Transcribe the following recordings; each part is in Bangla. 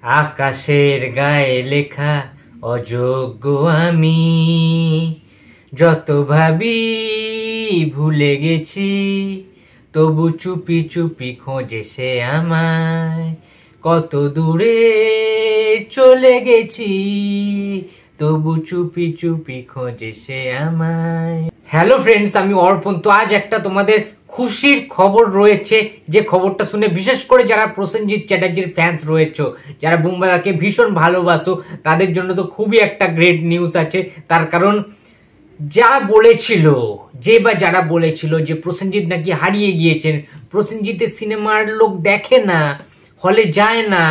আকাশের গায়ে লেখা অযোগ্য আমি, যত ভাবি ভুলে গেছি, তবু চুপি চুপি খোঁজে সে আমায়। কত দূরে চলে গেছি, তবু চুপি চুপি খোঁজে সে আমায়। হ্যালো ফ্রেন্ডস, আমি অর্পণ। তো আজ একটা তোমাদের খুশির খবর রয়েছে, যে খবরটা শুনে বিশেষ করে যারা প্রসেনজিৎ চ্যাটার্জির ফ্যান্স রয়েছে, যারা বুম্বাদাকে ভীষণ ভালোবাসো, তাদের জন্য তো খুবই একটা গ্রেট নিউজ আছে। তার কারণ যারা বলেছিল যারা বলেছিল যে প্রসেনজিৎ নাকি হারিয়ে গিয়েছেন, প্রসেনজিতের সিনেমার লোক দেখে না, হলে যায় না,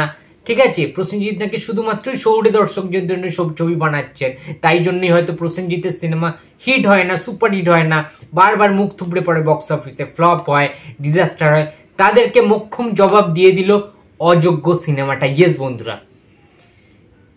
ঠিক আছে, প্রসেনজিৎ নাকি শুধুমাত্রই শহুরে দর্শকদের জন্য সব ছবি বানাচ্ছেন, তাই জন্যই হয়তো প্রসেনজিতের সিনেমা হিট হয় না, সুপার হিট হয় না, বারবার মুখ থুবড়ে পড়ে বক্স অফিসে, ফ্লপ হয়, ডিজাস্টার হয়। তাদেরকে মোক্ষম জবাব দিয়ে দিল অযোগ্য সিনেমাটা। ইয়েস বন্ধুরা,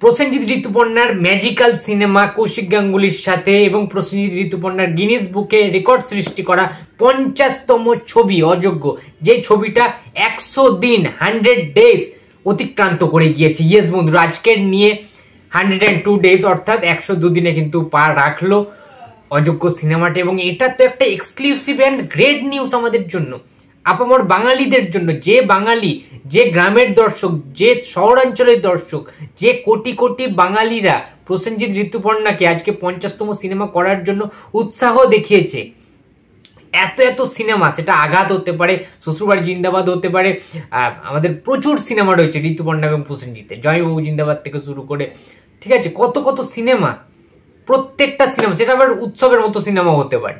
প্রসেনজিৎ ঋতুপর্ণার ম্যাজিক্যাল সিনেমা কৌশিক গাঙ্গুলির সাথে এবং প্রসেনজিৎ ঋতুপর্ণার গিনিস বুকে রেকর্ড সৃষ্টি করা 50তম ছবি অযোগ্য, যে ছবিটা 100 দিন 100 ডেজ অতিক্রান্ত করে গিয়েছে। ইয়েস বন্ধুরা, আজকের নিয়ে 102 ডেজ, অর্থাৎ 102 দিনে কিন্তু পা রাখলো অযোগ্য সিনেমাটা। এবং এটা তো একটা এক্সক্লুসিভ অ্যান্ড গ্রেট নিউজ আমাদের জন্য, আপামর বাঙালিদের জন্য। যে বাঙালি, যে গ্রামের দর্শক, যে শহরাঞ্চলের দর্শক, যে কোটি কোটি বাঙালিরা প্রসেনজিৎ ঋতুপর্ণাকে আজকে 50তম সিনেমা করার জন্য উৎসাহ দেখিয়েছে। এত এত সিনেমা, সেটা আঘাত হতে পারে, শ্বশুরবাড়ি জিন্দাবাদ হতে পারে, আমাদের প্রচুর সিনেমা রয়েছে ঋতুপর্ণা এবং প্রসেনজিতের, জয়বাবু জিন্দাবাদ থেকে শুরু করে, ঠিক আছে, কত কত সিনেমা। প্রত্যেকটা সিনেমা, সেটা আবার উৎসবের মতো সিনেমা হতে পারে,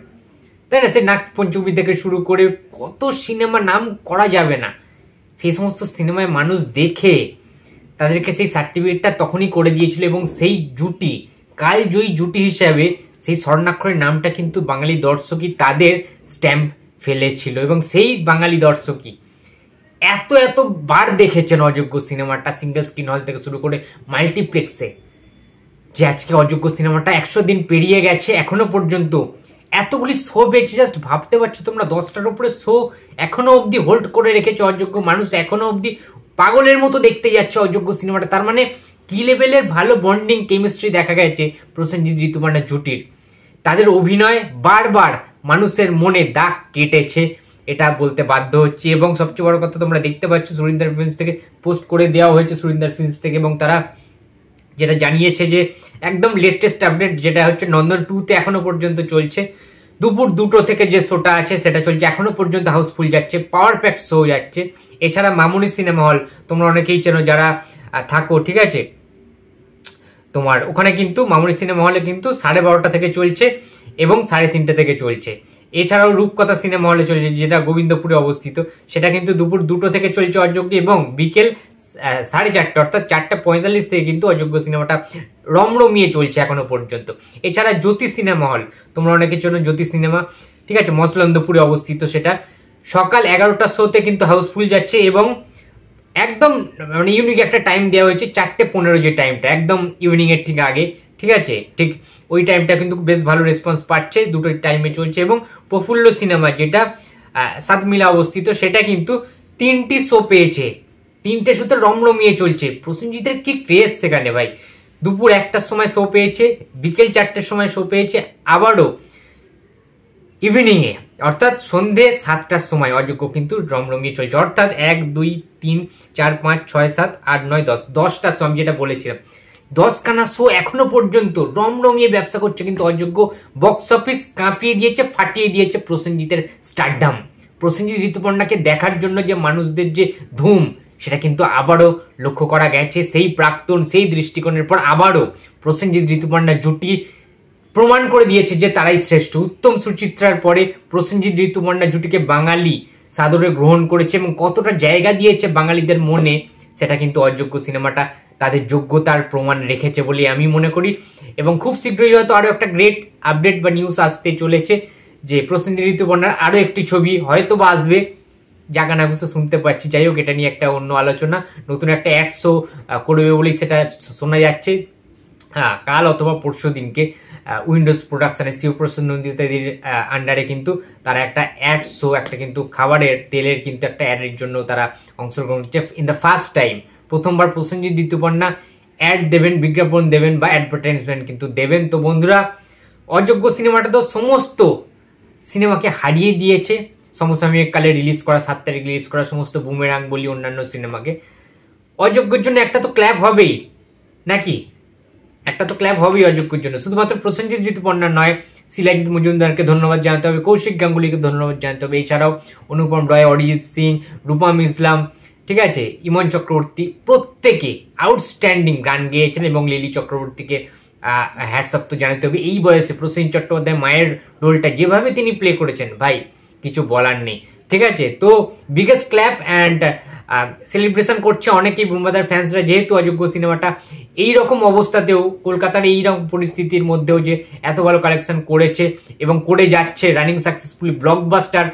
তাই না? সে নাগ পঞ্চমী থেকে শুরু করে কত সিনেমা, নাম করা যাবে না। সেই সমস্ত সিনেমায় মানুষ দেখে তাদেরকে সেই সার্টিফিকেটটা তখনই করে দিয়েছিল। এবং সেই জুটি, কালজয়ী জুটি হিসাবে সেই স্বর্ণাক্ষরের নামটা কিন্তু বাঙালি দর্শকই তাদের স্ট্যাম্প ফেলেছিল। এবং সেই বাঙালি দর্শকই এত এত বার দেখেছেন অযোগ্য সিনেমাটা, সিঙ্গেল স্ক্রিন হল থেকে শুরু করে মাল্টিপ্লেক্সে। যে আজকে অযোগ্য সিনেমাটা 100 দিন পেরিয়ে গেছে, এখনো পর্যন্ত এতগুলি শো পেয়েছে, জাস্ট ভাবতে পারছো তোমরা? 10টার উপরে শো এখনো অবধি হোল্ড করে রেখেছে অযোগ্য। মানুষ এখনো অবধি পাগলের মতো দেখতে যাচ্ছে অযোগ্য সিনেমাটা। তার মানে কি লেভেলের ভালো বন্ডিং, কেমিস্ট্রি দেখা গেছে প্রসেনজিৎ ঋতুপর্ণা জুটির। তাদের অভিনয় বারবার মানুষের মনে দাগ কেটেছে, এটা বলতে বাধ্য হচ্ছে। এবং সবচেয়ে বড় কথা, তোমরা দেখতে পাচ্ছ সুরিন্দার ফিল্মস থেকে পোস্ট করে দেওয়া হয়েছে, সুরিন্দার ফিল্মস থেকে, এবং তারা যেটা জানিয়েছে যে একদম লেটেস্ট আপডেট, যেটা হচ্ছে নন্দন 2-তে এখনো পর্যন্ত চলছে। দুপুর 2টো থেকে যে শোটা আছে সেটা চলছে, এখনো পর্যন্ত হাউসফুল যাচ্ছে, পাওয়ার প্যাক শো যাচ্ছে। এছাড়া মামুনি সিনেমা হল তোমরা অনেকেই চেনো যারা থাকো, ঠিক আছে, তোমার ওখানে কিন্তু মামুনি সিনেমা হলে কিন্তু 12:30 থেকে চলছে এবং 3:30 থেকে চলছে। এছাড়াও রূপকথা সিনেমা হলে চলছে, যেটা গোবিন্দপুরে অবস্থিত, সেটা কিন্তু দুপুর 2টো থেকে চলছে অযোগ্য, এবং বিকেল 4:30 অর্থাৎ 4:45 থেকে কিন্তু অযোগ্য সিনেমাটা রমরমিয়ে চলছে এখনো পর্যন্ত। এছাড়া জ্যোতি সিনেমা হল, তোমরা অনেকের জন্য জ্যোতি সিনেমা, ঠিক আছে, মসলন্দপুরে অবস্থিত, সেটা সকাল 11টার শোতে কিন্তু হাউসফুল যাচ্ছে। এবং একদম মানে ইউনিক একটা টাইম দেওয়া হয়েছে, 4:15, যে টাইমটা একদম ইভিনিং এর ঠিক আগে, ঠিক আছে, ঠিক ওই টাইমটা কিন্তু বেশ ভালো রেসপন্স পাচ্ছে, দুটো টাইমে চলছে। এবং প্রফুল্ল সিনেমা, যেটা সাতমিলা অবস্থিত, সেটা কিন্তু 3টি শো পেয়েছে, 3টে শোতে রমরমিয়ে চলছে। প্রসেনজিতের কি ক্রেজ সেখানে ভাই! দুপুর 1টার সময় শো পেয়েছে, বিকেল 4টের সময় শো পেয়েছে, আবারও ইভিনিং এ অর্থাৎ সন্ধে 7টার সময় অযোগ্য কিন্তু রমরমিয়ে চলছে। অর্থাৎ 1, 2, 3, 4, 5, 6, 7, 8, 9, 10, 10টার সময়, যেটা বলেছিলাম, 10খানা শো এখনো পর্যন্ত রমরমিয়ে ব্যবসা করছে কিন্তু অযোগ্য। বক্স অফিস কাঁপিয়ে দিয়েছে, ফাটিয়ে দিয়েছে প্রসেনজিতের স্টারডাম। প্রসেনজিৎ ঋতুপর্ণাকে দেখার জন্য যে মানুষদের যে ধুম, সেটা কিন্তু আবারও লক্ষ্য করা গেছে। সেই প্রাক্তন, সেই দৃষ্টিকোণের পর আবারও প্রসেনজিৎ ঋতুপর্ণা জুটি প্রমাণ করে দিয়েছে যে তারাই শ্রেষ্ঠ। উত্তম সুচিত্রার পরে প্রসেনজিৎ ঋতুপর্ণা জুটিকে বাঙালি সাদরে গ্রহণ করেছে, এবং কতটা জায়গা দিয়েছে বাঙালিদের মনে, সেটা কিন্তু অযোগ্য সিনেমাটা তাদের যোগ্যতার প্রমাণ রেখেছে বলে আমি মনে করি। এবং খুব শীঘ্রই হয়তো আরো একটা গ্রেট আপডেট বা নিউজ আসতে চলেছে, যে প্রসেনজিৎ ঋতুপর্ণার আরো একটি ছবি হয়তো বা আসবে, জাগা না গুছে শুনতে পাচ্ছি। যাই হোক, এটা নিয়ে একটা অন্য আলোচনা, নতুন একটা অ্যাড শো করবে বলেই সেটা শোনা যাচ্ছে। হ্যাঁ, কাল অথবা পরশু দিনকে উইন্ডোজ প্রোডাকশনের শিবপ্রসাদ নন্দিতাদির আন্ডারে কিন্তু তারা একটা অ্যাড শো, একটা কিন্তু খাবারের তেলের কিন্তু একটা অ্যাডের জন্য তারা অংশগ্রহণ করছে ইন দ্য ফার্স্ট টাইম প্রথমবার প্রসেনজিৎ ঋতুপর্ণা অ্যাড দেবেন, বিজ্ঞাপন দেবেন বা অ্যাডভার্টাইজমেন্ট কিন্তু দেবেন। তো বন্ধুরা, অযোগ্য সিনেমাটা তো সমস্ত সিনেমাকে হারিয়ে দিয়েছে, সমসাময়িক কালে রিলিজ করা, 7 তারিখ রিলিজ করা সমস্ত বুমেরাং বলি অন্যান্য সিনেমাকে। অযোগ্যের জন্য একটা তো ক্ল্যাপ হবেই নাকি, একটা তো ক্ল্যাপ হবেই অযোগ্যের জন্য। শুধুমাত্র প্রসেনজিৎ ঋতুপর্ণা নয়, শিলাজিৎ মজুমদারকে ধন্যবাদ জানাতে হবে, কৌশিক গাঙ্গুলিকে ধন্যবাদ জানাতে হবে, এছাড়াও অনুপম রয়, অরিজিৎ সিং, রূপম ইসলাম, ঠিক আছে, ইমন চক্রবর্তী, প্রত্যেকে আউটস্ট্যান্ডিং গান গেয়েছেন এবং লিলি চক্রবর্তীকে হ্যাটসঅ্যাপ তো জানাতে হবে। এই বয়সে প্রসেনজিৎ চট্টোপাধ্যায় মায়ের রোলটা যেভাবে তিনি প্লে করেছেন, ভাই কিছু বলার নেই, ঠিক আছে। তো বিগেস্ট ক্ল্যাপ অ্যান্ড সেলিব্রেশন করছে অনেকেই বুম্বাদার ফ্যান্সরা, যেহেতু অযোগ্য সিনেমাটা এইরকম অবস্থাতেও, কলকাতার এইরকম পরিস্থিতির মধ্যেও যে এত ভালো কালেকশন করেছে এবং করে যাচ্ছে, রানিং সাকসেসফুলি ব্লকবাস্টার,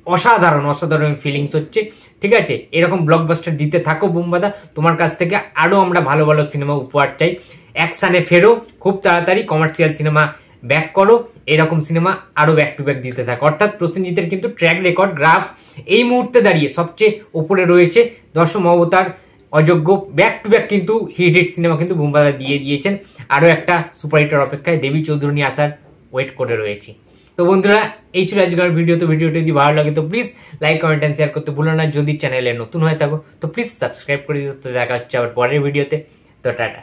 অসাধারণ অসাধারণ ফিলিংস হচ্ছে, ঠিক আছে। এরকম ব্লকবাস্টার দিতে থাকো বুম্বাদা, তোমার কাছ থেকে আরো আমরা ভালো ভালো সিনেমা উপহার চাই। অ্যাকশানে ফেরো খুব তাড়াতাড়ি, কমার্শিয়াল সিনেমা ব্যাক করো, এরকম সিনেমা আরো ব্যাক টু ব্যাক দিতে থাকো। অর্থাৎ প্রসেনজিতের কিন্তু ট্র্যাক রেকর্ড গ্রাফ এই মুহূর্তে দাঁড়িয়ে সবচেয়ে ওপরে রয়েছে। দশম অবতার, অযোগ্য, ব্যাক টু ব্যাক কিন্তু হিট সিনেমা কিন্তু বুম্বাদা দিয়ে দিয়েছেন। আরো একটা সুপারহিটার অপেক্ষায় দেবী চৌধুরী আসার ওয়েট করে রয়েছি। তো বন্ধুরা, এই ছিল আজকের ভিডিও। তো ভিডিওটি যদি ভালো লাগে তো please like, comment and share করতে ভুলো না। যদি চ্যানেলে নতুন হয়ে থাকো তো প্লিজ সাবস্ক্রাইব করে দিতে। দেখা হচ্ছে আবার পরের ভিডিওতে। তো টাটা।